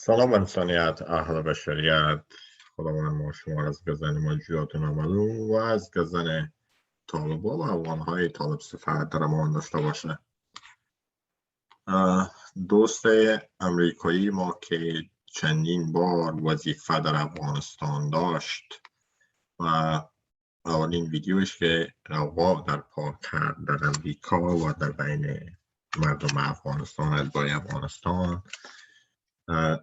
سلام انسانیت، اهل بشریت. خداوند ما شما را از گزن موجودات نامعلوم و از گزن طالبان و افغانهای طالب صفت در امان داشته باشه. دوست امریکایی ما که چندین بار وظیفه در افغانستان داشت و اولین ویدیوش که روا در پا کرد در امریکا و در بین مردم افغانستان، اتباع افغانستان،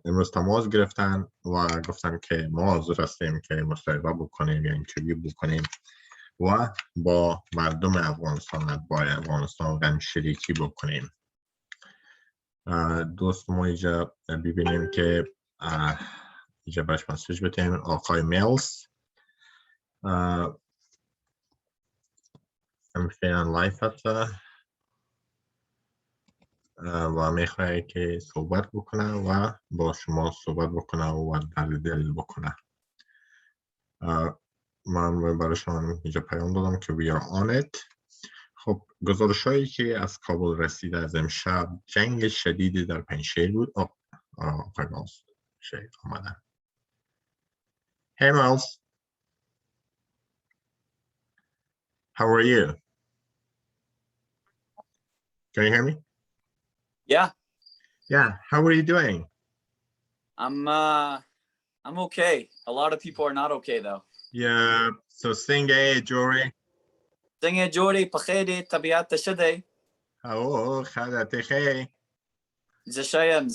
امروز تماس گرفتن و گفتن که ما حاضر هستیم که مصاحبه بکنیم یا اینترویو بکنیم و با مردم افغانستان، اتباع افغانستان غم شریکی بکنیم. دوست ما اینجا ببینیم که اینجا باش مسیج بتیم. آقای میلز فعلا لایف هست و میخواه که صحبت بکنه و با شما صحبت بکنه و در دل بکنه. من برای شما اینجا پیام دادم که we are on it. خب گزارش هایی که از کابل رسیده از امشب، جنگ شدیدی در پنجشیر بود. آقای مالز شیر آمدن. Hey Miles, how are you? Can you hear me? Yeah. Yeah, how are you doing? I'm okay. A lot of people are not okay though. Yeah, so Singe, Jory. Singe, Jory, Pachedi, Tabiat Shade. Oh, خدت خیر. زشایم.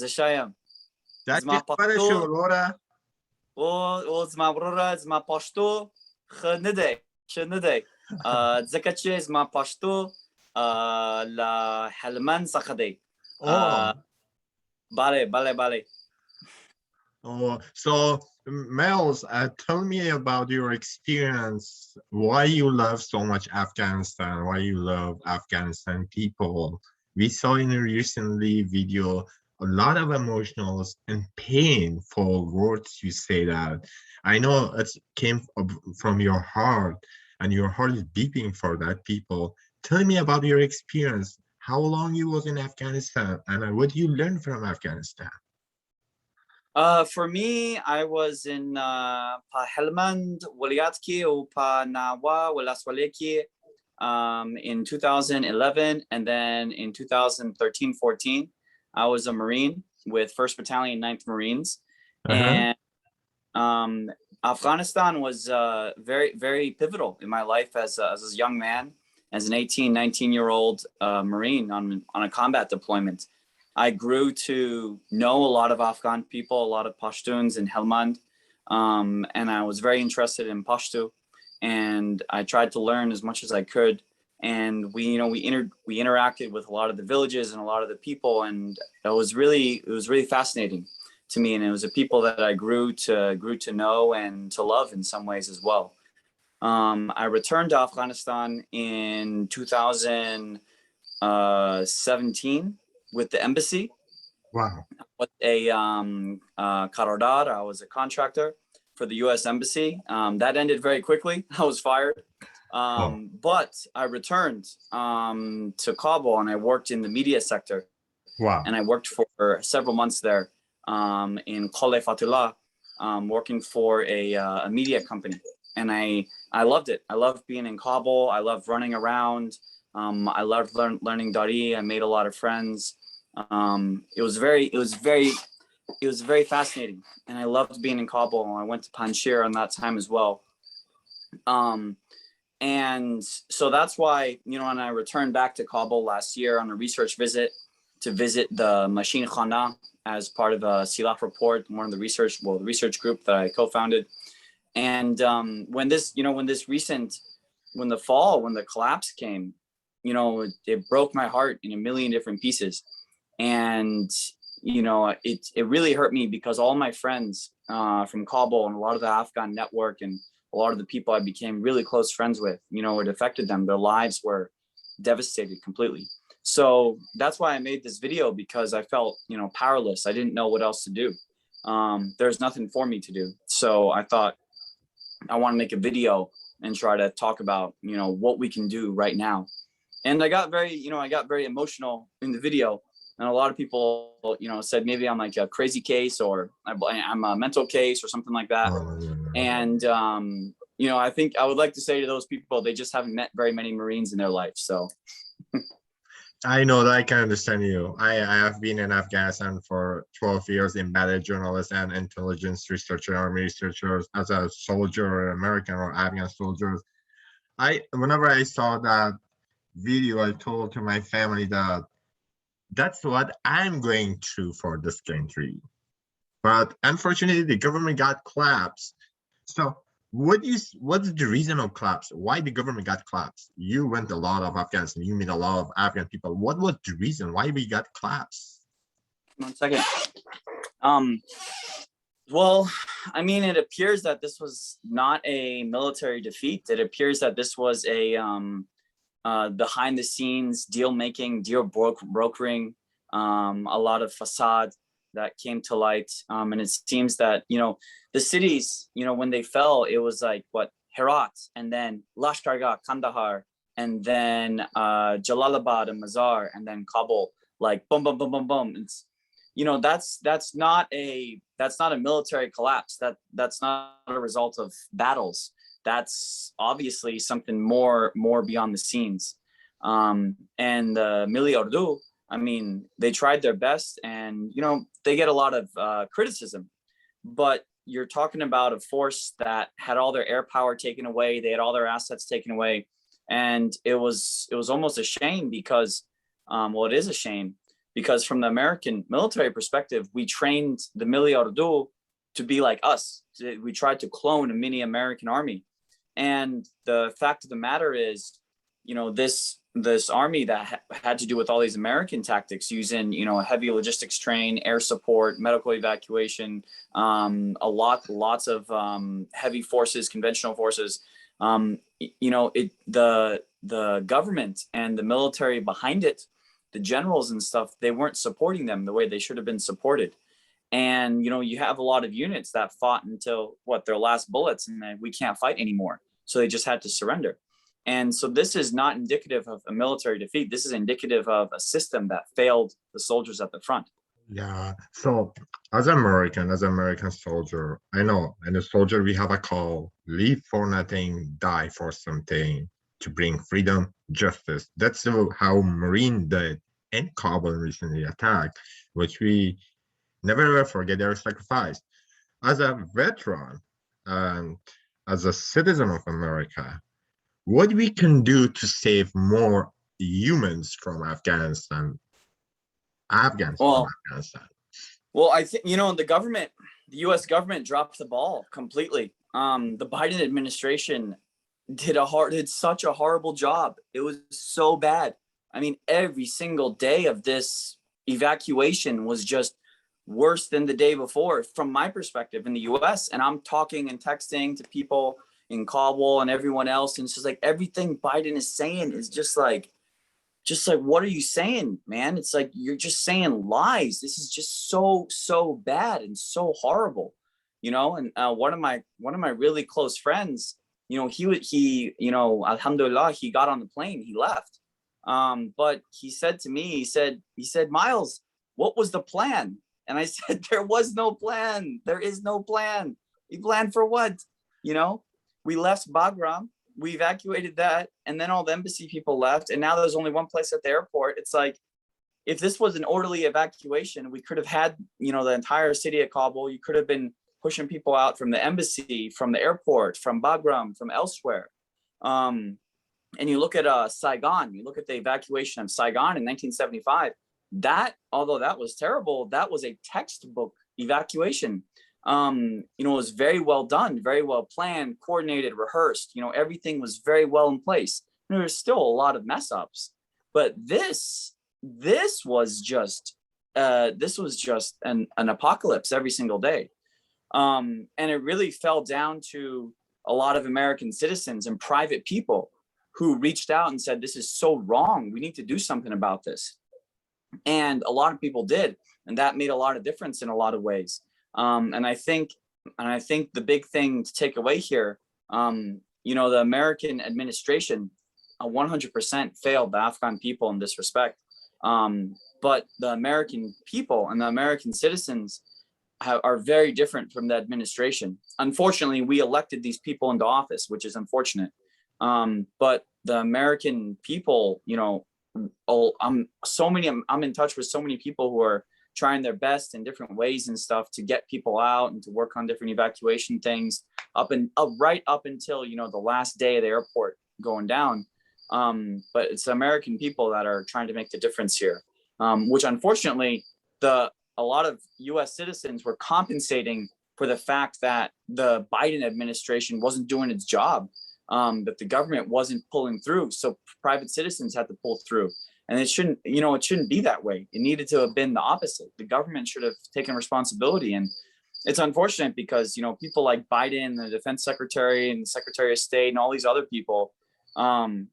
زما پاشتو لورا. او زما برورا زما پاشتو خنده. زکچه زما پاشتو لا حلمان سخدی. Bale. Oh, so Miles, tell me about your experience, why you love so much Afghanistan, why you love Afghanistan people. We saw in a recently video a lot of emotions and painful words you say that. I know it came from your heart and your heart is beating for that people. Tell me about your experience, how long you was in Afghanistan and what you learned from Afghanistan. For me, I was in Pa Helmand, Waliatki, or Pa Nawa, Walaswaleki in 2011. And then in 2013-14, I was a Marine with 1st Battalion, 9th Marines. And Afghanistan was very, very pivotal in my life as a young man, as an 18, 19-year-old Marine on a combat deployment. I grew to know a lot of Afghan people, a lot of Pashtuns in Helmand, and I was very interested in Pashto, and I tried to learn as much as I could. And we interacted with a lot of the villages and a lot of the people, and it was really fascinating to me. And it was a people that I grew to know and to love in some ways as well. I returned to Afghanistan in 2017. With the embassy. Wow. With a Karadar, I was a contractor for the U.S. Embassy. That ended very quickly. I was fired. But I returned to Kabul and I worked in the media sector. Wow. And I worked for several months there in Khale Fatullah, working for a media company. And I loved it. I loved being in Kabul. I loved running around. I loved learning Dari. I made a lot of friends. It was very fascinating, and I loved being in Kabul. I went to Panjshir on that time as well. And so that's why, when I returned back to Kabul last year on a research visit to visit the Machine Khana as part of a Silaf report, one of the research group that I co-founded. And when the collapse came, it broke my heart in a million different pieces. And, it really hurt me because all my friends from Kabul and a lot of the Afghan network and a lot of the people I became really close friends with, it affected them. Their lives were devastated completely. So that's why I made this video, because I felt, powerless. I didn't know what else to do. There's nothing for me to do. So I thought I want to make a video and try to talk about, what we can do right now. And I got very emotional in the video And a lot of people, said maybe I'm like a crazy case, or I'm a mental case or something like that. And, I think I would like to say to those people, they just haven't met very many Marines in their life. So I know that I can understand you. I have been in Afghanistan for 12 years, embedded journalist and intelligence researcher, army researcher, as a soldier, American or Afghan soldiers. Whenever I saw that video, I told to my family that that's what I'm going through for this country. But unfortunately, the government got collapsed. So what's the reason of collapse? Why the government got collapsed? You went a lot of Afghanistan, you meet a lot of Afghan people. What was the reason why we got collapsed? 1 second. Well, I mean, it appears that this was not a military defeat. It appears that this was a behind the scenes deal making, deal brokering, a lot of facade that came to light. And it seems that, the cities, when they fell, it was like Herat, and then Lashkargah, Kandahar, and then Jalalabad and Mazar, and then Kabul, like boom, boom, boom, boom, boom. It's, that's not a military collapse. That's not a result of battles. That's obviously something more beyond the scenes. And the Milli Ordu, I mean, they tried their best, and they get a lot of criticism, but you're talking about a force that had all their air power taken away. They had all their assets taken away, and it was almost a shame because, it is a shame because from the American military perspective, we trained the Milli Ordu to be like us. We tried to clone a mini American army, and the fact of the matter is, this army that had to do with all these American tactics, using a heavy logistics train, air support, medical evacuation, lots of heavy forces, conventional forces. The government and the military behind it, the generals and stuff, they weren't supporting them the way they should have been supported. And you have a lot of units that fought until their last bullets, and then we can't fight anymore, so they just had to surrender. And so this is not indicative of a military defeat. This is indicative of a system that failed the soldiers at the front. Yeah. So as an American soldier, I know, and a soldier, we have a call: live for nothing, die for something, to bring freedom, justice. That's how Marine did in Kabul recently attacked, which we never ever forget their sacrifice. As a veteran and as a citizen of America, what we can do to save more humans from Afghanistan? Well, I think the U.S. government dropped the ball completely. The Biden administration did such a horrible job. It was so bad. I mean, every single day of this evacuation was just worse than the day before, from my perspective in the U.S. And I'm talking and texting to people in Kabul and everyone else, and it's just like everything Biden is saying is just like, what are you saying, man? It's like you're just saying lies. This is just so bad and so horrible, And one of my really close friends, alhamdulillah, he got on the plane, he left. But he said to me, he said, Miles, what was the plan? And I said, there was no plan. There is no plan. You planned for what? We left Bagram, we evacuated that, and then all the embassy people left, and now there's only one place at the airport. It's like, if this was an orderly evacuation, we could have had, the entire city of Kabul. You could have been pushing people out from the embassy, from the airport, from Bagram, from elsewhere. And you look at Saigon, you look at the evacuation of Saigon in 1975, although that was terrible, that was a textbook evacuation. It was very well done, very well planned, coordinated, rehearsed. Everything was very well in place. There was still a lot of mess ups, but this was just an apocalypse every single day. And it really fell down to a lot of American citizens and private people who reached out and said, this is so wrong. We need to do something about this. And a lot of people did, and that made a lot of difference in a lot of ways. And I think the big thing to take away here, the American administration 100% failed the Afghan people in this respect. but the American people and the American citizens are very different from the administration. Unfortunately, we elected these people into office, which is unfortunate. But the American people, I'm in touch with so many people who are trying their best in different ways and stuff to get people out and to work on different evacuation things right up until, the last day of the airport going down. But it's the American people that are trying to make the difference here, which unfortunately a lot of US citizens were compensating for the fact that the Biden administration wasn't doing its job, that the government wasn't pulling through. So private citizens had to pull through. And it shouldn't be that way. It needed to have been the opposite. The government should have taken responsibility. And it's unfortunate because, people like Biden, the defense secretary and the secretary of state and all these other people, I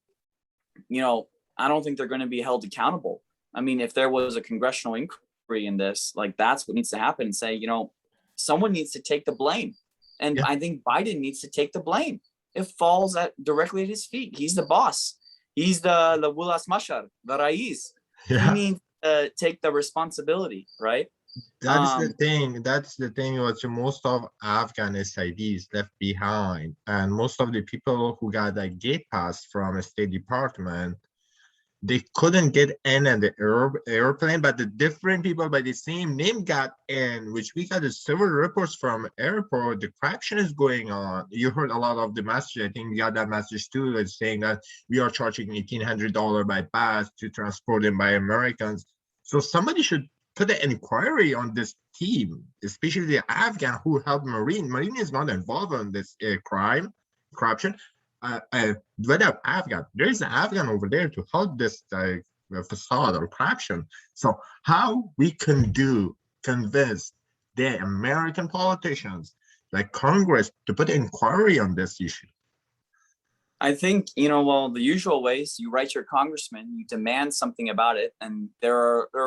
don't think they're going to be held accountable. I mean, if there was a congressional inquiry in this, like that's what needs to happen and say, someone needs to take the blame. And I think Biden needs to take the blame. It falls directly at his feet. He's the boss. He's the Wulas Mashar, the Rais. He needs to take the responsibility, right? That's the thing. That's the thing. What most of Afghan SIVs left behind, and most of the people who got a gate pass from a State Department, they couldn't get in the airplane, but the different people by the same name got in, which we got several reports from airport. The corruption is going on. You heard a lot of the message. I think you got that message too, that's saying that we are charging $1,800 by bus to transport them by Americans. So somebody should put an inquiry on this team, especially the Afghan who helped Marine. Marine is not involved in this corruption. Without Afghan, there is an Afghan over there to help this facade or corruption. So how we can convince the American politicians like Congress to put an inquiry on this issue? I think, the usual ways, you write your congressman, you demand something about it. And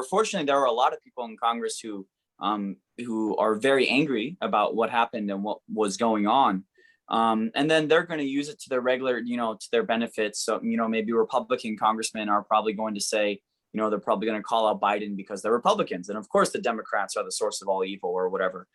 fortunately, there are a lot of people in Congress who are very angry about what happened and what was going on. And then they're going to use it to their regular, to their benefits. So, maybe Republican congressmen are probably going to say, they're probably going to call out Biden because they're Republicans. And of course, the Democrats are the source of all evil or whatever.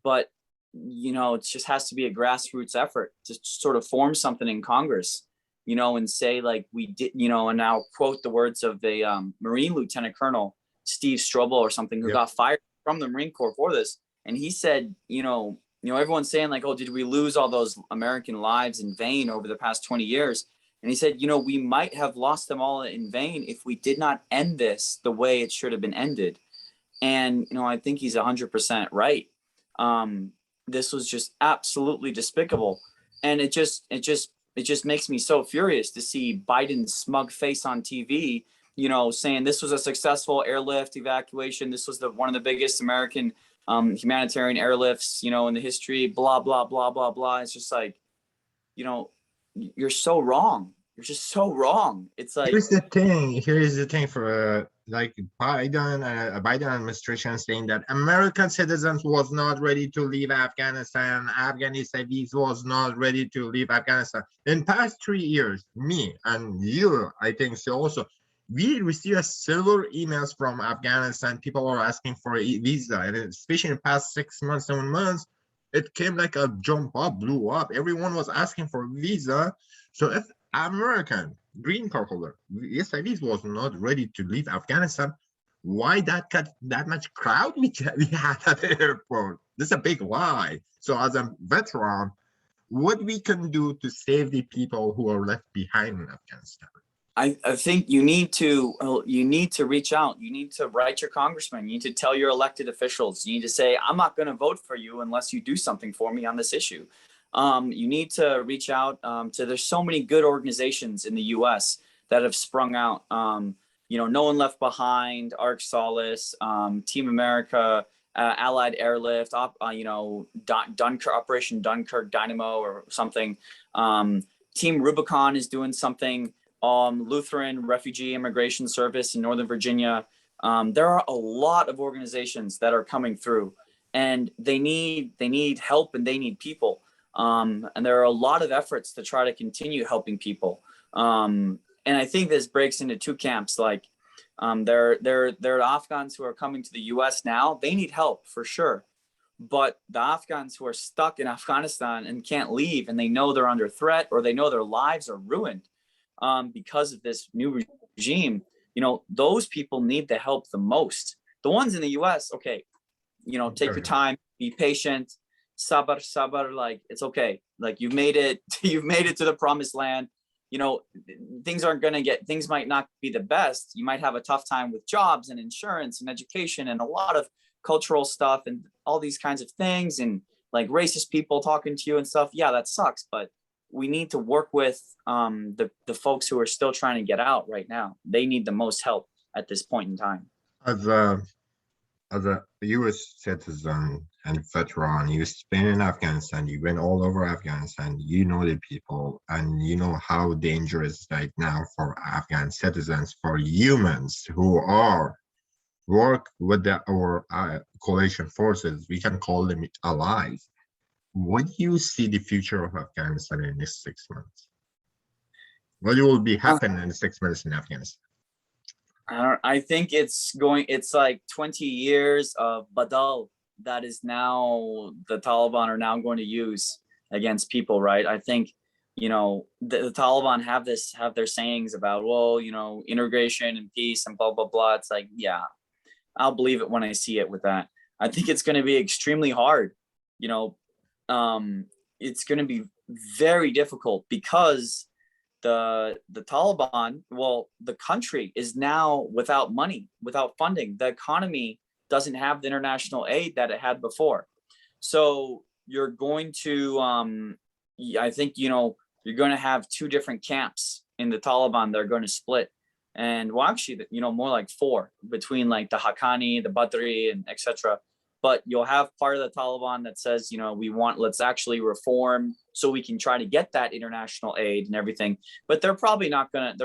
But it just has to be a grassroots effort to sort of form something in Congress, and say like we did, and now quote the words of the Marine Lieutenant Colonel Steve Strobel or something who got fired from the Marine Corps for this. And he said, everyone's saying like, oh, did we lose all those American lives in vain over the past 20 years? And he said, we might have lost them all in vain if we did not end this the way it should have been ended. And, I think he's 100% right. This was just absolutely despicable. And it just makes me so furious to see Biden's smug face on TV, saying this was a successful airlift evacuation. This was one of the biggest American humanitarian airlifts, in the history, blah, blah, blah, blah, blah. It's just like, you're so wrong. You're just so wrong. It's like, Here's the thing for like Biden administration saying that American citizens was not ready to leave Afghanistan. Afghanis was not ready to leave Afghanistan. In past 3 years, me and you, I think so also, we received several emails from Afghanistan. People are asking for a visa, and especially in the past 6 months, 7 months, it came like a jump up, blew up. Everyone was asking for a visa. So if American green card holder, SIVs was not ready to leave Afghanistan, why that much crowd we had at the airport? This is a big lie. So as a veteran, what we can do to save the people who are left behind in Afghanistan? I think you need to reach out. You need to write your congressman. You need to tell your elected officials. You need to say, I'm not going to vote for you unless you do something for me on this issue. You need to reach out there's so many good organizations in the US that have sprung out. No One Left Behind, Arc Solace, Team America, Allied Airlift, Dunkirk, Operation Dunkirk Dynamo or something. Team Rubicon is doing something. Lutheran Refugee Immigration Service in Northern Virginia. There are a lot of organizations that are coming through, and they need help and they need people. And there are a lot of efforts to try to continue helping people. and I think this breaks into two camps. Like, there are Afghans who are coming to the U.S. now. They need help for sure, but the Afghans who are stuck in Afghanistan and can't leave, and they know they're under threat, or they know their lives are ruined because of this new regime. You know, those people need the help the most. The ones in the U.S., okay, you know, take your time, be patient, sabar, like it's okay. Like you've made it to the promised land. You know, things might not be the best. You might have a tough time with jobs and insurance and education and a lot of cultural stuff and all these kinds of things, and like racist people talking to you and stuff. Yeah, that sucks, but we need to work with the folks who are still trying to get out right now. They need the most help at this point in time. As a U.S. citizen and veteran, you've been in Afghanistan, you've been all over Afghanistan, you know the people, and you know how dangerous right now for Afghan citizens, for humans who work with our coalition forces. We can call them allies. What do you see the future of Afghanistan in these 6 months? What will be happening in 6 months in Afghanistan? I think it's like 20 years of badal that is now the Taliban are now going to use against people, right? I think, you know, the Taliban have their sayings about, well, you know, integration and peace and blah, blah, blah. It's like, yeah, I'll believe it when I see it with that. I think it's going to be extremely hard. You know, it's going to be very difficult because the Taliban, well, the country is now without money, without funding. The economy doesn't have the international aid that it had before. So you're going to, I think, you know, you're going to have two different camps in the Taliban. They're going to split. And well, actually, you know, more like four between like the Haqqani, the Badri, and etc. But you'll have part of the Taliban that says, you know, let's actually reform so we can try to get that international aid and everything. But they're probably not gonna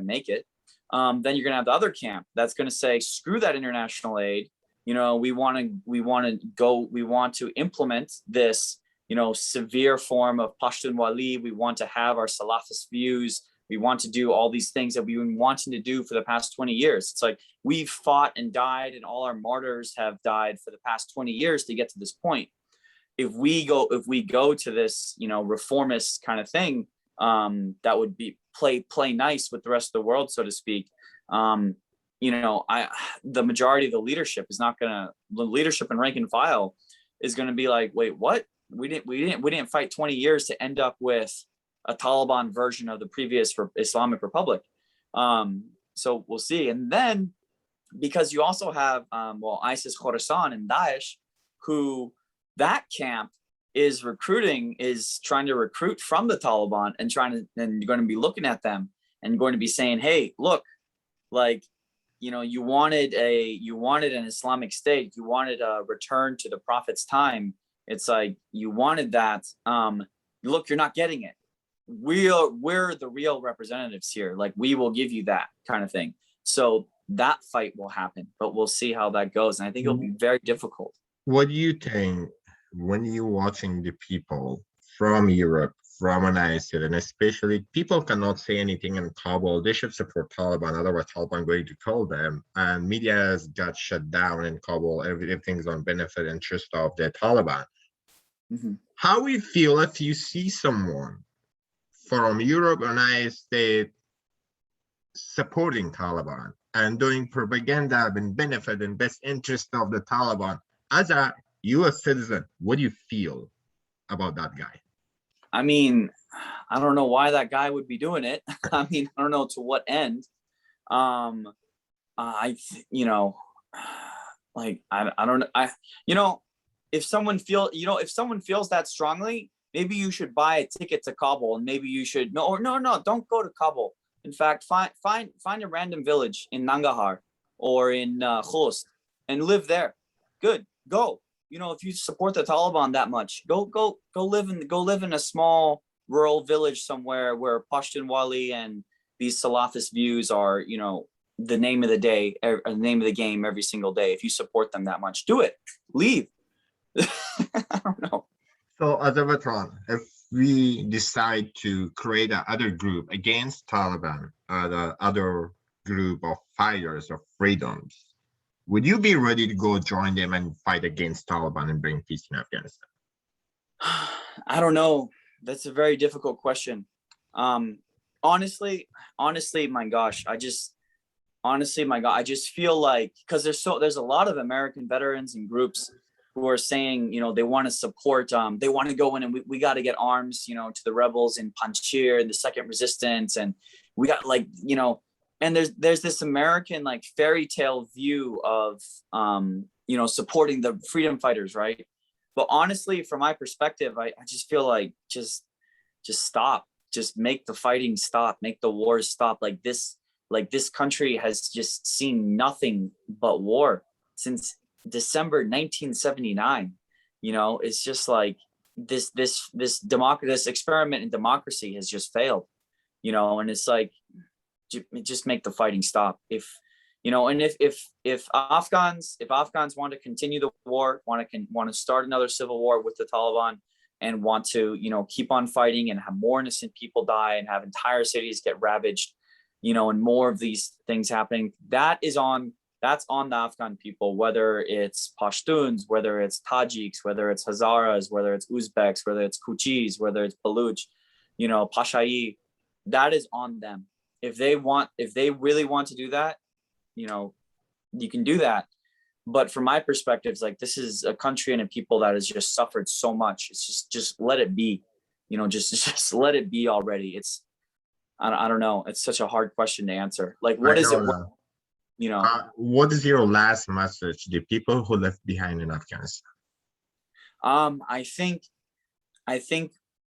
make it. Then you're gonna have the other camp that's gonna say, screw that international aid. You know, we want to implement this, you know, severe form of Pashtunwali. We want to have our Salafist views. We want to do all these things that we've been wanting to do for the past 20 years. It's like we've fought and died, and all our martyrs have died for the past 20 years to get to this point. If we go to this, you know, reformist kind of thing, that would be play nice with the rest of the world, so to speak. You know, the majority of the leadership the leadership and rank and file is going to be like, wait, what? We didn't fight 20 years to end up with a Taliban version of the previous Islamic Republic. So we'll see. And then because you also have, ISIS Khorasan and Daesh, who that camp is trying to recruit from the Taliban and you're going to be looking at them and going to be saying, hey, look, like, you know, you wanted an Islamic state, you wanted a return to the Prophet's time. It's like, you wanted that. Look, you're not getting it. We're the real representatives here. Like, we will give you that kind of thing. So that fight will happen, but we'll see how that goes. And I think it'll be very difficult. What do you think when you're watching the people from Europe, from United States, and especially people cannot say anything in Kabul, they should support Taliban, otherwise Taliban going to kill them, and media has got shut down in Kabul, everything's on benefit interest of the Taliban. Mm-hmm. How we feel if you see someone from Europe or United States supporting Taliban and doing propaganda in benefit and best interest of the Taliban? As a U.S. citizen, what do you feel about that guy? I mean, I don't know why that guy would be doing it. I mean, I don't know to what end. You know, like, I don't know. If someone feels that strongly, maybe you should buy a ticket to Kabul, and maybe you should no, don't go to Kabul. In fact, find a random village in Nangarhar or in Khost and live there. Good, go. You know, if you support the Taliban that much, go live in a small rural village somewhere where Pashtunwali and these Salafist views are, you know, the name of the day, the name of the game every single day. If you support them that much, do it. Leave. I don't know. So as a veteran, if we decide to create another group against Taliban, the other group of fighters of freedoms, would you be ready to go join them and fight against Taliban and bring peace in Afghanistan? I don't know. That's a very difficult question. Honestly, my gosh, I just feel like, because there's a lot of American veterans and groups who are saying, they want to support, they want to go in and we got to get arms, to the rebels in Panjshir and the Second Resistance, and we got and there's this American fairy tale view of supporting the freedom fighters, right? But honestly, from my perspective, I just feel like just stop, just make the fighting stop, make the wars stop. This country has just seen nothing but war since December 1979. It's just like this experiment in democracy has just failed. And it's like, just make the fighting stop. If Afghans want to continue the war, want to start another civil war with the Taliban, and want to keep on fighting and have more innocent people die and have entire cities get ravaged, and more of these things happening, that's on the Afghan people, whether it's Pashtuns, whether it's Tajiks, whether it's Hazaras, whether it's Uzbeks, whether it's Kuchis, whether it's Baluch, Pashai, that is on them. If they really want to do that, you can do that. But from my perspective, it's like, this is a country and a people that has just suffered so much. It's just let it be, just let it be already. It's, I don't know. It's such a hard question to answer. Like, what is it? What is your last message to the people who left behind in Afghanistan? I think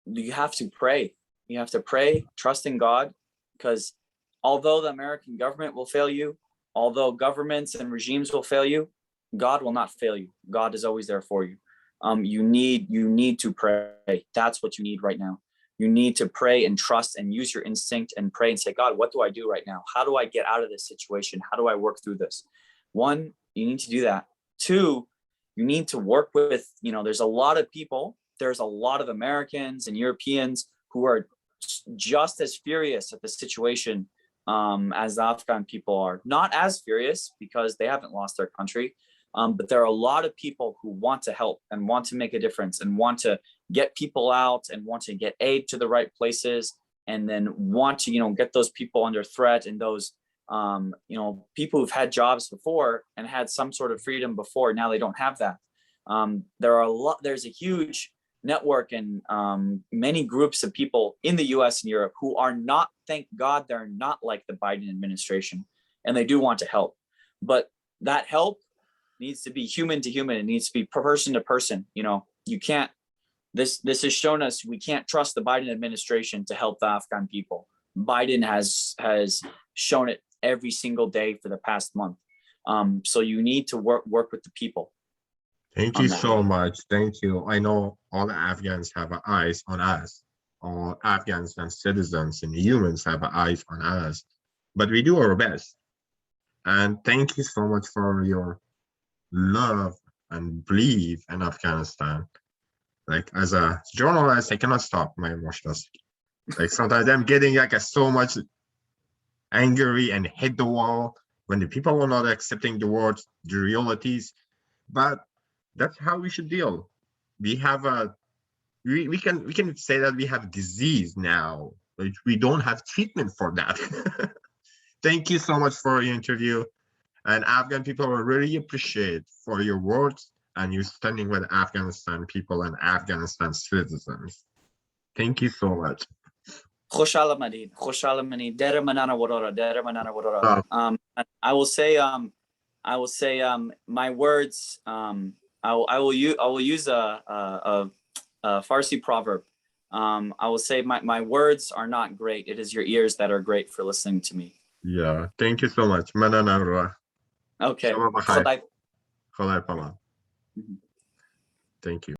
you have to pray. You have to pray, trust in God, because although the American government will fail you, although governments and regimes will fail you, God will not fail you. God is always there for you. You need to pray. That's what you need right now. You need to pray and trust and use your instinct and pray and say, God, what do I do right now? How do I get out of this situation? How do I work through this? One, you need to do that. Two, you need to work with, there's a lot of people, there's a lot of Americans and Europeans who are just as furious at the situation as the Afghan people are. Not as furious because they haven't lost their country, but there are a lot of people who want to help and want to make a difference and want to get people out and want to get aid to the right places, and then want to, get those people under threat, and those, people who've had jobs before and had some sort of freedom before, now they don't have that. There's a huge network and many groups of people in the US and Europe who are not, thank God, they're not like the Biden administration, and they do want to help. But that help needs to be human to human. It needs to be person to person. You can't, this has shown us we can't trust the Biden administration to help the Afghan people. Biden has shown it every single day for the past month. So you need to work with the people. Thank you so much. Thank you. I know all the Afghans have eyes on us. All Afghans and citizens and humans have eyes on us. But we do our best. And thank you so much for your love and belief in Afghanistan. Like, as a journalist, I cannot stop my emotions. Like, sometimes I'm getting so much angry and hit the wall when the people are not accepting the words, the realities. But that's how we should deal. We have we can say that we have disease now, but we don't have treatment for that. Thank you so much for your interview, and Afghan people will really appreciate for your words and you standing with Afghanistan people and Afghanistan citizens. Thank you so much. I will say my words, I will use a Farsi proverb. I will say my words are not great. It is your ears that are great for listening to me. Yeah, thank you so much. Okay. Thank you.